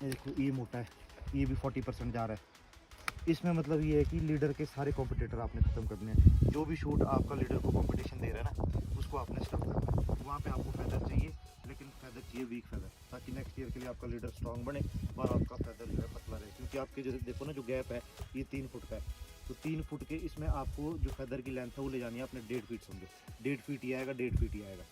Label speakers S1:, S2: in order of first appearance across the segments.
S1: ये देखो ये मोटा है, ये भी 40% जा रहा है। इसमें मतलब ये है कि लीडर के सारे कॉम्पिटिटर आपने ख़त्म करने हैं। जो भी शूट आपका लीडर को कंपटीशन दे रहा है ना, उसको आपने स्टॉप करना है। वहाँ पे आपको फैदर चाहिए, लेकिन फैदर चाहिए वीक फैदर, ताकि नेक्स्ट ईयर के लिए आपका लीडर स्ट्रॉन्ग बने और आपका फैदर जो है पतला रहे। क्योंकि आपके जो देखो ना जो गैप है ये 3 फुट का है, तो 3 फुट के इसमें आपको जो फैदर की लेंथ है वो ले जानी है अपने 1.5 फीट समझो। 1.5 फीट ही आएगा, 1.5 फीट ही आएगा,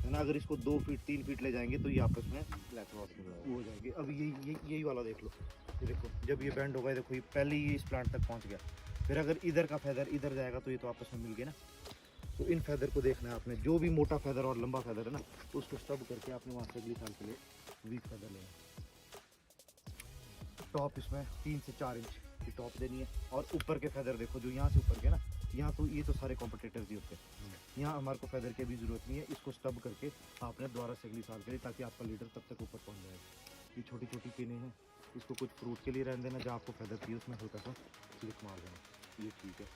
S1: है ना। अगर इसको 2 फीट 3 फीट ले जाएंगे तो ये आपस में वो हो जाएगी। अब यही वाला देख लो, ये देखो जब ये बैंड होगा, देखो ये पहले ही इस प्लांट तक पहुंच गया। फिर अगर इधर का फैदर इधर जाएगा तो ये तो आपस में मिल गए ना। तो इन फैदर को देखना है आपने, जो भी मोटा फैदर और लंबा फैदर है ना, तो उसको स्टब करके आपने वहाँ से अगली साल के लिए वीक फैदर लेना। टॉप इसमें 3 से 4 इंच की टॉप देनी है। और ऊपर के फैदर देखो जो यहाँ से ऊपर के ना, यहाँ तो ये तो सारे कॉम्पिटिटर्स ही होते हैं, यहाँ हमारे को फैदर की भी ज़रूरत नहीं है। इसको स्टब करके आपने दोबारा से अगली साल के लिए, ताकि आपका लीडर तब तक ऊपर पहुँच जाएगा। ये छोटी छोटी पिनें हैं, इसको कुछ फ्रूट के लिए रहने देना, जहाँ आपको फैदर चाहिए उसमें हल्का सा क्लिक मार देना, ये ठीक है।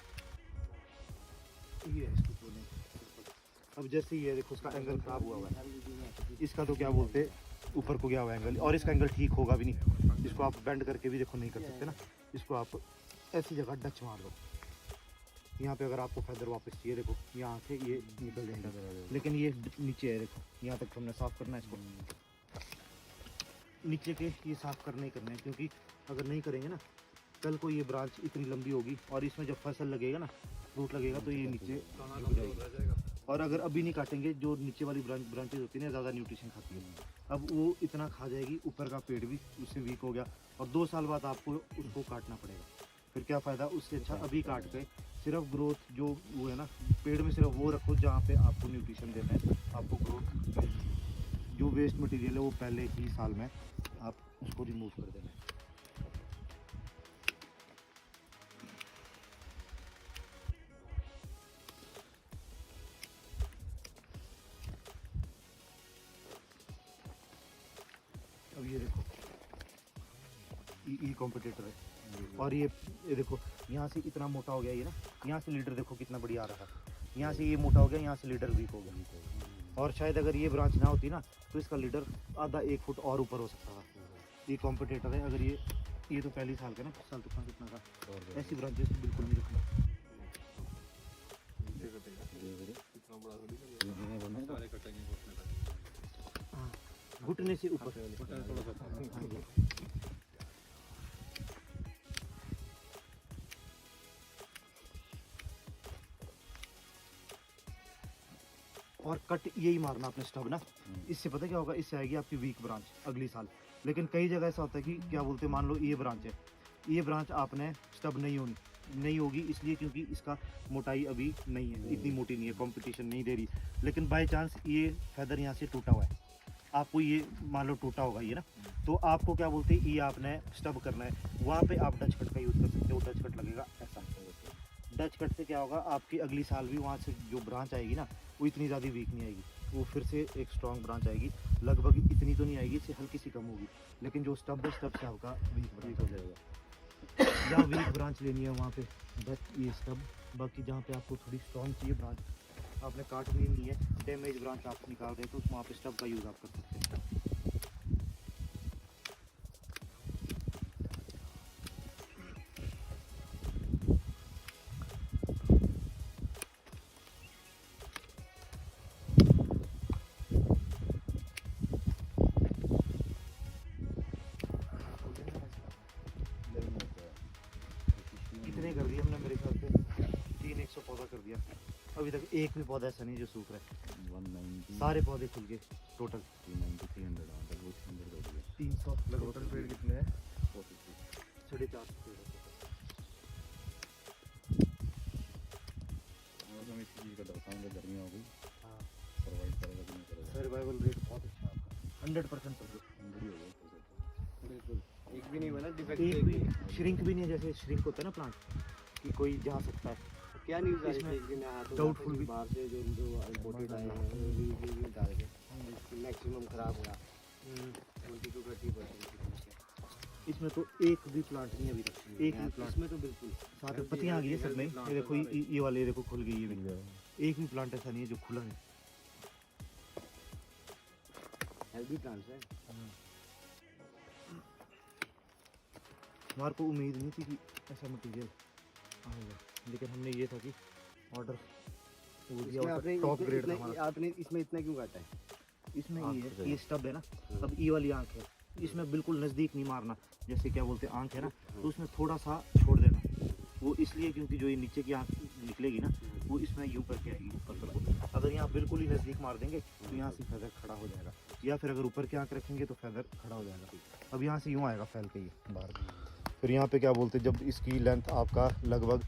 S1: ये है इसको तोड़ने। अब जैसे ये देखो उसका एंगल ख़राब हुआ है, इसका तो क्या बोलते ऊपर को गया हुआ एंगल, और इसका एंगल ठीक होगा भी नहीं। इसको आप बेंड करके भी देखो नहीं कर सकते ना। इसको आप ऐसी जगह डच मार दो, यहाँ पे अगर आपको फैदर वापस चाहिए, देखो यहाँ से ये निकल जाएगा, लेकिन ये नीचे है देखो, यहाँ तक हमने साफ़ करना है इसको। नीचे के ये साफ़ करने ही करने हैं, क्योंकि अगर नहीं करेंगे ना, कल को ये ब्रांच इतनी लंबी होगी और इसमें जब फसल लगेगा ना, फ्रूट लगेगा, तो ये नीचे झुक जाएगा। और अगर अभी नहीं काटेंगे, जो नीचे वाली ब्रांचेज होती है ना, ज़्यादा न्यूट्रिशन खाती है, अब वो इतना खा जाएगी, ऊपर का पेड़ भी उससे वीक हो गया, और 2 साल बाद आपको उसको काटना पड़ेगा। फिर क्या फ़ायदा, उससे अच्छा अभी काट के सिर्फ ग्रोथ जो वो है ना पेड़ में, सिर्फ वो रखो जहाँ पे आपको न्यूट्रिशन देना है, आपको ग्रोथ। जो वेस्ट मटेरियल है वो पहले ही साल में आप उसको रिमूव कर देना है। अब ये देखो ये कॉम्पिटिटर है, और ये देखो यहाँ से इतना मोटा हो गया ये ना, यहाँ से लीडर देखो कितना बढ़िया आ रहा है, यहाँ से ये मोटा हो गया, यहाँ से लीडर वीक हो गया। और शायद अगर ये ब्रांच ना होती ना, तो इसका लीडर आधा 1 फुट और ऊपर हो सकता था। ये कॉम्पिटिटर है। अगर ये तो पहली साल का ना, साल तो कितना था, ऐसी ब्रांचेस बिल्कुल नहीं रखना। हाँ, घुटने से ऊपर और कट यही मारना अपने स्टब ना। इससे पता क्या होगा, इससे आएगी आपकी वीक ब्रांच अगली साल। लेकिन कई जगह ऐसा होता है कि क्या बोलते हैं, मान लो ये ब्रांच है, ये ब्रांच आपने स्टब नहीं होगी, इसलिए क्योंकि इसका मोटाई अभी नहीं है, इतनी मोटी नहीं है, कंपटीशन नहीं दे रही। लेकिन बाय चांस ये फैदर यहाँ से टूटा हुआ है, आपको ये मान लो टूटा होगा ये ना, तो आपको क्या बोलते हैं, ये आपने स्टब करना है, वहाँ पे आप डच कट का यूज़ कर सकते हो। डच कट लगेगा ऐसा, डच कट से क्या होगा, आपकी अगली साल भी वहाँ से जो ब्रांच आएगी ना, वो इतनी ज़्यादा वीक नहीं आएगी, वो फिर से एक स्ट्रॉन्ग ब्रांच आएगी। लगभग इतनी तो नहीं आएगी, इससे हल्की सी कम होगी, लेकिन जो स्टब है, स्टब से आपका वीक ब्रांच हो जाएगा। जहाँ वीक ब्रांच लेनी है वहाँ पे बस ये स्टब, बाकी जहाँ पे आपको थोड़ी स्ट्रॉन्ग चाहिए ब्रांच, आपने काटनी नहीं है, डैमेज ब्रांच आप निकाल रहे तो वहाँ पे स्टब का यूज़ आप कर सकते हैं। कितने कर दिए हमने, मेरे ख्याल से 300 पौधा कर दिया अभी तक, एक भी पौधा ऐसा नहीं जो सूख रहा है।
S2: 190
S1: सारे पौधे खुल गए टोटल
S2: 390 300
S1: 300
S3: टोटल पेड़ कितने हैं?
S1: 450 पेड़ है।
S2: हमें इस चीज़ का डरता हूँ, गर्मी हो गई,
S1: हाँ,
S2: सर्वाइव करेगा कि नहीं करेगा।
S1: सर्वाइवल रेट बहुत अच्छा है आपका, 100% सर्वाइव।
S2: अंदर ही हो गया फिर से।
S3: बिल्कुल, एक भी नहीं बना डिफेक्ट।
S1: एक भी श्रिंक भी नहीं है, जैसे श्रिंक होता है ना प्लांट कि कोई जा सकता है,
S3: क्या न्यूज़ आ रही
S1: इसमें
S3: थी कि मैं हाथों
S1: डाउटफुल भी
S3: बाहर से जो इम्पोर्टेड आए हैं रिव्यू डाल के मैक्सिमम खराब हुआ 20 to 30%।
S1: इसमें तो एक भी प्लांट नहीं है अभी तक, एक भी प्लांट।
S3: इसमें तो बिल्कुल
S1: साथ में पत्तियां आ गई है सब में, ये देखो ये वाले देखो खुल गई, ये भी एक भी प्लांट ऐसा नहीं है जो खुला है।
S3: हेल्दी प्लांट्स है।
S1: हमारे को उम्मीद नहीं थी कि ऐसा मटेरियल आएगा, लेकिन हमने ये था कि ऑर्डर वो दिया
S3: इसमें आपने
S1: टॉप ग्रेड था
S3: इतना-
S1: हमारा।
S3: आपने इसमें इतना क्यों काटा है?
S1: इसमें
S2: आँख
S1: ये
S2: से
S1: है, ये स्टब है ना, अब ये वाली आंख है, इसमें बिल्कुल नज़दीक नहीं मारना, जैसे क्या बोलते हैं आंख है ना, तो उसमें थोड़ा सा छोड़ देना। वो इसलिए क्योंकि जो ये नीचे की आंख निकलेगी ना, वो इसमें यूँ करके आएगी ऊपर पर। अगर यहाँ बिल्कुल ही नज़दीक मार देंगे तो यहाँ से फेदर खड़ा हो जाएगा, या फिर अगर ऊपर की आंख रखेंगे तो फेदर खड़ा हो जाएगा। अब यहाँ से यूँ आएगा फैल के ये बाहर। फिर यहाँ पे क्या बोलते हैं, जब इसकी लेंथ आपका लगभग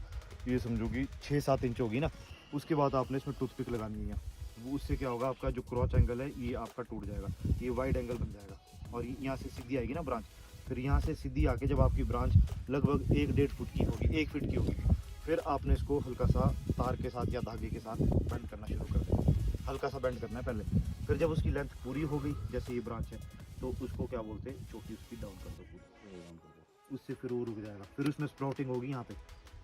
S1: ये समझो कि 6-7 इंच होगी ना, उसके बाद आपने इसमें टूथपिक लगानी है। वो उससे क्या होगा, आपका जो क्रॉच एंगल है ये आपका टूट जाएगा, ये वाइड एंगल बन जाएगा, और यहाँ से सीधी आएगी ना ब्रांच। फिर यहाँ से सीधी आके जब आपकी ब्रांच लगभग 1-1.5 फुट की होगी, 1 फीट की होगी, फिर आपने इसको हल्का सा तार के साथ या धागे के साथ बेंड करना शुरू कर देना। हल्का सा बेंड करना है पहले, फिर जब उसकी लेंथ पूरी हो गई, जैसे ये ब्रांच है, तो उसको क्या बोलते हैं, चोटी उसकी डाउन कर दो पूरी, उससे फिर वो रुक जाएगा। फिर उसमें स्प्राउटिंग होगी, यहाँ पे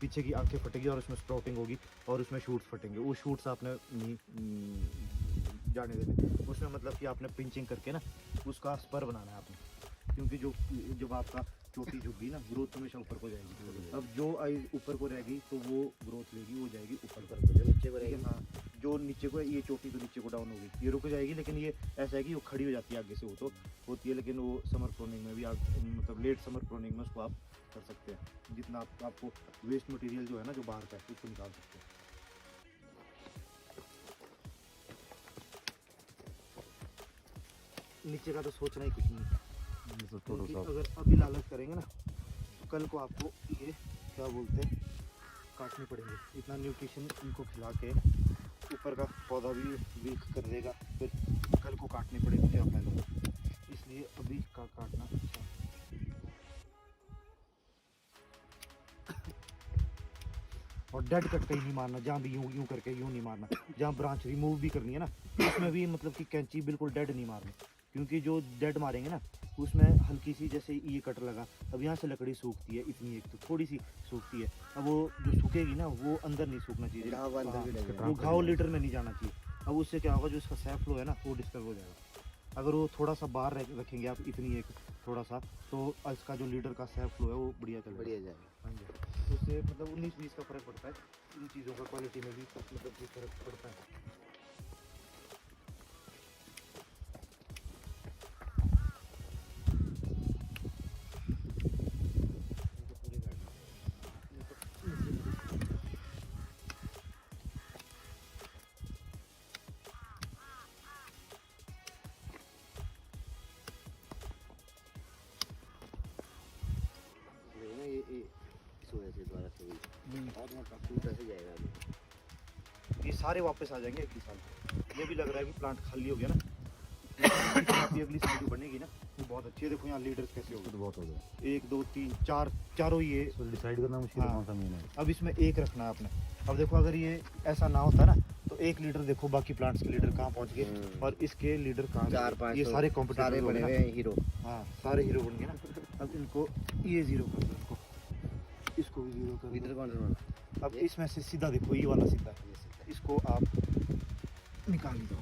S1: पीछे की आंखें फटेगी और उसमें स्प्राउटिंग होगी और उसमें शूट्स फटेंगे। वो शूट्स आपने नहीं जाने देने, उसमें मतलब कि आपने पिंचिंग करके ना उसका स्पर बनाना है आपने, क्योंकि जब आपका चोटी झुकगी ना, ग्रोथ हमेशा ऊपर को जाएगी। अब जो आई ऊपर को रहेगी तो वो ग्रोथ लेगी, वो जाएगी ऊपर पर,
S3: जो नीचे को
S1: ठीक है।
S3: रहेगी।
S1: हाँ, जो नीचे को है, ये चोटी तो नीचे को डाउन होगी, ये रुक जाएगी, लेकिन ये ऐसा है कि वो खड़ी हो जाती है आगे से, वो तो होती है, लेकिन वो समर प्रोनिंग में भी मतलब लेट समर प्रोनिंग में उसको आप कर सकते हैं, जितना आपको वेस्ट मटेरियल जो है ना, जो बाहर का है, उसको निकाल सकते हैं। नीचे का तो सोचना ही कुछ नहीं है, क्योंकि अगर अभी लालच करेंगे ना, तो कल को आपको ये क्या बोलते हैं काटने पड़ेंगे। इतना न्यूट्रिशन इनको खिला के ऊपर का पौधा भी वीक कर देगा, फिर कल को काटने पड़ेंगे, क्या फायदा। इसलिए अभी का काटना अच्छा है। और डेड कट कहीं नहीं मारना, जहाँ भी यूँ यूँ करके यूँ नहीं मारना। जहाँ ब्रांच रिमूव भी करनी है ना, उसमें भी मतलब कि कैंची बिल्कुल डेड नहीं मारनी, क्योंकि जो डेड मारेंगे ना, उसमें हल्की सी, जैसे ये कट लगा, अब यहाँ से लकड़ी सूखती है इतनी, एक तो थोड़ी सी सूखती है, अब वो जो सूखेगी ना, वो अंदर नहीं सूखना चाहिए,
S3: घाव अंदर भी लगेगा।
S1: वो घाव लीटर में नहीं जाना चाहिए। अब उससे क्या होगा, जो इसका सैफ फ्लो है ना, वो डिस्टर्ब हो जाएगा। अगर वो थोड़ा सा बाहर रखेंगे आप, इतनी एक थोड़ा सा, तो इसका जो लीडर का सैफ फ्लो है वो बढ़िया चलेगा।
S3: बढ़िया जाएगा।
S1: हाँ जी, तो उससे मतलब 19-20 का फ़र्क पड़ता है, इन चीज़ों का क्वालिटी में भी मतलब कि फ़र्क पड़ता है।
S3: देखो ना, ये इस वजह से द्वारा से हुई, बहुत मोटा टूट ऐसे जाएगा अभी।
S1: ये सारे वापस आ जाएंगे अगले साल। ये भी लग रहा है कि प्लांट खाली हो गया ना, ये अगली साल जो बनेगी ना, वो बहुत अच्छी है। देखो यहाँ लीडर्स कैसे हो गए,
S2: तो बहुत हो गया,
S1: 1 2 3 4 चारों ये।
S2: तो डिसाइड करना मुश्किल है
S1: हाँ।
S2: कौन सा मेन है।
S1: अब इसमें एक रखना है आपने। अब देखो अगर ये ऐसा ना होता ना, तो एक लीडर देखो बाकी प्लांट्स के लीडर कहाँ पहुँच गए और इसके लीडर कहाँ
S3: 4-5
S1: ये सारे कॉम्पिटिटर
S3: सारे बने हुए हैं हीरो।
S1: हाँ, सारे हीरो बन गए ना। अब इनको ये जीरो कर दो, इनको इसको भी जीरो कर
S3: इधर
S1: दो।
S3: कौन सा बना?
S1: अब इसमें से सीधा देखो, ये वाला सीधा,
S3: ये सीधा।
S1: इसको आप निकाल ही दो,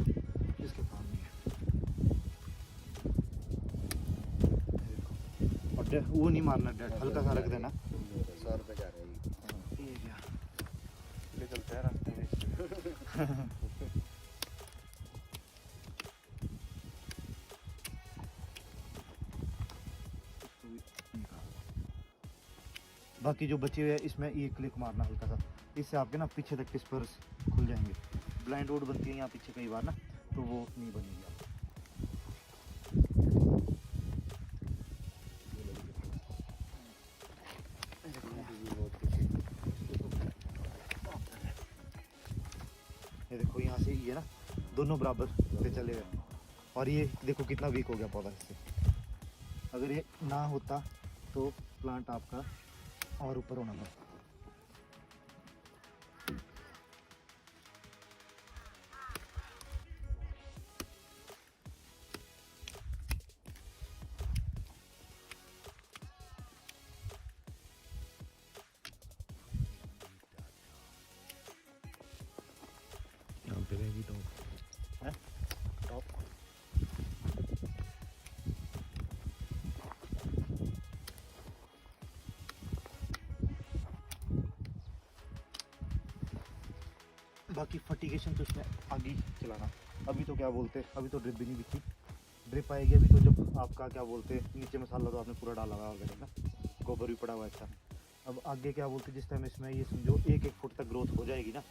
S1: इसके काम नहीं है। ये देखो, और वो नहीं मारना, डेड हल्का सा रख देना।
S3: 100 रुपये जा रहे हैं।
S1: ये क्या ले चलते हैं रास्ते में इसको भी निकाल दो। बाकी जो बचे हुए हैं, इसमें ये क्लिक मारना हल्का सा, इससे आपके ना पीछे तक स्पर्स खुल जाएंगे। ब्लाइंड रोड बनती है यहाँ पीछे कई बार ना, तो वो नहीं बनेगी आप। ये देखो यहाँ से ये ना दोनों बराबर पे चले गए, और ये देखो कितना वीक हो गया पौधा इससे। अगर ये ना होता तो प्लांट आपका और ऊपर होना था।
S2: यहाँ पे रहेगी टॉप।
S1: है टॉप बाकी फर्टिगेशन तो इसमें आगे ही चलाना। अभी तो क्या बोलते हैं, अभी तो ड्रिप भी नहीं बिकती, ड्रिप आएगी अभी तो जब आपका क्या बोलते हैं नीचे मसाला तो आपने पूरा डाला हुआ ऑलरेडी ना, गोबर भी पड़ा हुआ है अच्छा। अब आगे क्या बोलते हैं जिस टाइम इसमें ये समझो 1-1 फुट तक ग्रोथ हो जाएगी ना,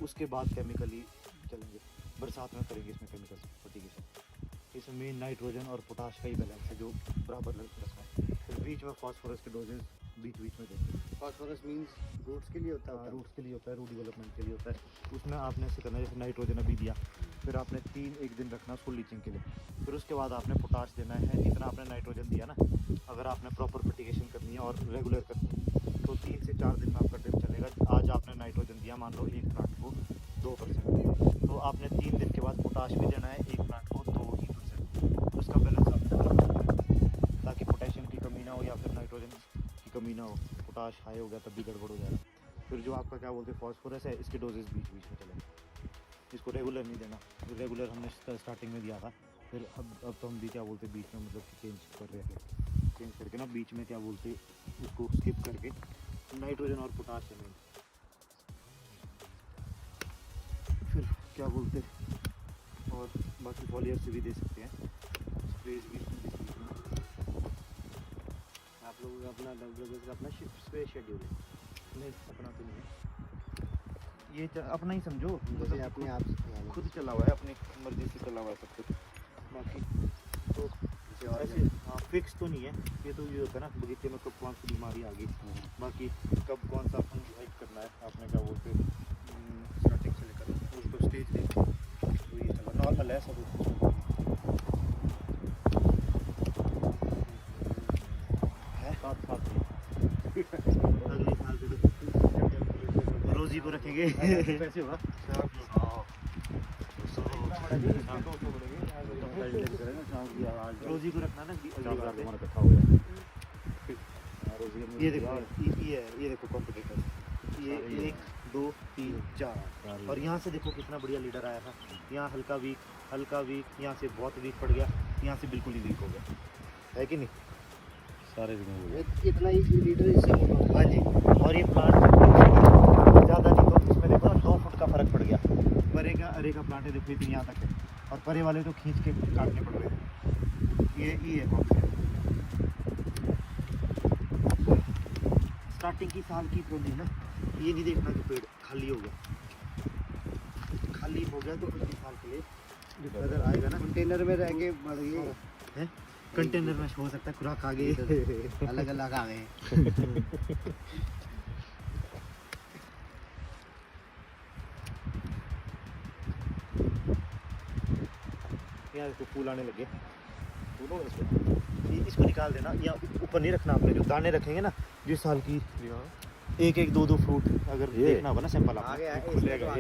S1: उसके बाद केमिकली चलेंगे, बरसात में करेंगे इसमें केमिकल फर्टिगेशन। इसमें मेन नाइट्रोजन और पोटाश का ही बैलेंस है जो बराबर रखना है। फिर बीच में फास्फोरस के डोजेज बीच बीच में देंगे।
S3: फॉस्फोरस मींस रूट्स के लिए होता है।
S1: रूट्स के लिए होता है, रूट डेवलपमेंट के लिए होता है। उसमें आपने ऐसे करना है जैसे नाइट्रोजन अभी दिया, फिर आपने 1 दिन रखना उसको लीचिंग के लिए, फिर उसके बाद आपने पोटाश देना है जितना आपने नाइट्रोजन दिया ना। अगर आपने प्रॉपर फर्टिगेशन करनी है और रेगुलर करनी है तो 3 से 4 दिन में आपका ड्रिप चलेगा। आज आपने नाइट्रोजन दिया मान लो एक प्लांट को 2%, तो आपने 3 दिन के बाद पोटाश भी देना है एक प्लांट को 2%। उसका बैलेंस आपने बराबर करना है ताकि पोटेशियम की कमी ना हो या फिर नाइट्रोजन की कमी ना हो। पोटाश हाई हो गया तब भी गड़बड़ हो जाएगा। फिर जो आपका क्या बोलते हैं फॉस्फोरस है, इसके डोजेस बीच बीच में चलेंगे, इसको रेगुलर नहीं देना। रेगुलर हमने स्टार्टिंग में दिया था, फिर अब तो हम भी क्या बोलते हैं बीच में मतलब चेंज कर रहे हैं, चेंज करके ना बीच में क्या बोलते हैं उसको स्किप करके नाइट्रोजन और पोटाश देंगे। फिर क्या बोलते हैं और बाकी फॉलियर से भी दे सकते हैं, स्प्रेज भी इसमें दे सकते हैं।
S3: आप लोगों का अपना डब्ल्यूएस का अपना स्प्रे शेड्यूल है?
S1: नहीं अपना तो नहीं है ये, अपना ही समझो,
S3: जैसे अपने आप से
S1: खुद चला हुआ है, अपनी मर्जी से चला हुआ है सब कुछ। बाकी तो ऐसे हाँ फिक्स तो नहीं है, ये तो ये होता है ना बगीचे में कब कौन सी बीमारी आ गई, बाकी कब कौन सा फंगिसाइड करना है आपने क्या बोलते स्टार्टिंग से लेकर उसको स्टेज देखो तो ये चला नॉर्मल है सब कुछ है। साथ साथ अगले साल से तो रोजी को रखेंगे पैसे होगा रोजी को रखना ना इकट्ठा हो गया। ये देखो ये देखो कॉम्पिटिटर, ये 1 2 3 4 और यहाँ से देखो कितना बढ़िया लीडर आया था। यहाँ हल्का वीक, यहाँ से बहुत वीक पड़ गया, यहाँ से बिल्कुल ही वीक हो गया, है कि नहीं?
S2: सारे
S3: इतना ही लीटर इससे होगा।
S1: हाँ जी, और ये प्लांट ज़्यादा नहीं तो इसमें देखो ना 2 फुट का फर्क पड़ गया। परे का अरे का प्लांट है देखो इतनी यहाँ तक है और परे वाले तो खींच के काटने पड़ रहे हैं। ये है कॉन्सेप्ट। स्टार्टिंग की साल की प्रोनी ना, ये नहीं देखना कि पेड़ खाली हो गया तो अगले साल के लिए जो फर्दर आएगा ना
S3: कंटेनर में रह के बढ़ गए
S1: है, कंटेनर में हो सकता है खुराक आ गई
S3: अलग अलग आ गए।
S1: यहाँ देखो फूल आने लगे, फूलों में इसको निकाल देना। या ऊपर नहीं रखना, आपने जो दाने रखेंगे ना जिस साल की 1-1 2-2 फ्रूट अगर देखना होगा ना सैंपल
S3: आ गया है,
S1: खुलेगा।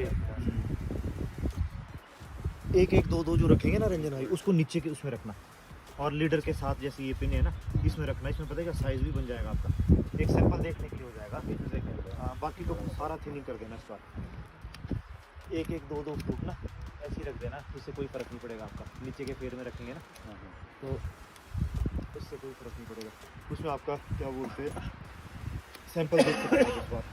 S1: 1-1 2-2 जो रखेंगे ना रंजन भाई, उसको नीचे के उसमें रखना और लीडर के साथ जैसे ये पिन है ना इसमें रखना। इसमें पता है साइज भी बन जाएगा आपका, एक सैंपल देखने के लिए हो जाएगा। बाकी तो सारा थिनिंग कर देना इसका। 1-1 2-2 फ्रूट ना ऐसे ही रख देना, इससे कोई फ़र्क नहीं पड़ेगा आपका। नीचे के पेड़ में रखेंगे ना तो इससे कोई फ़र्क नहीं पड़ेगा। उसमें आपका क्या बोलते हैं सैंपल देख सकते हैं इस बार।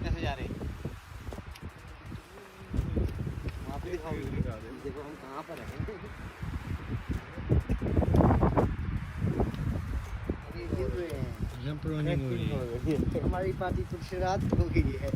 S3: कैसे जा रहे हैं? वहाँ पे दिखाओ, देखो हम कहाँ पर हैं। अरे गिर रहे हैं,
S2: जंप रनिंग हो रही है।
S3: हमारी पार्टी तो रात हो गई है।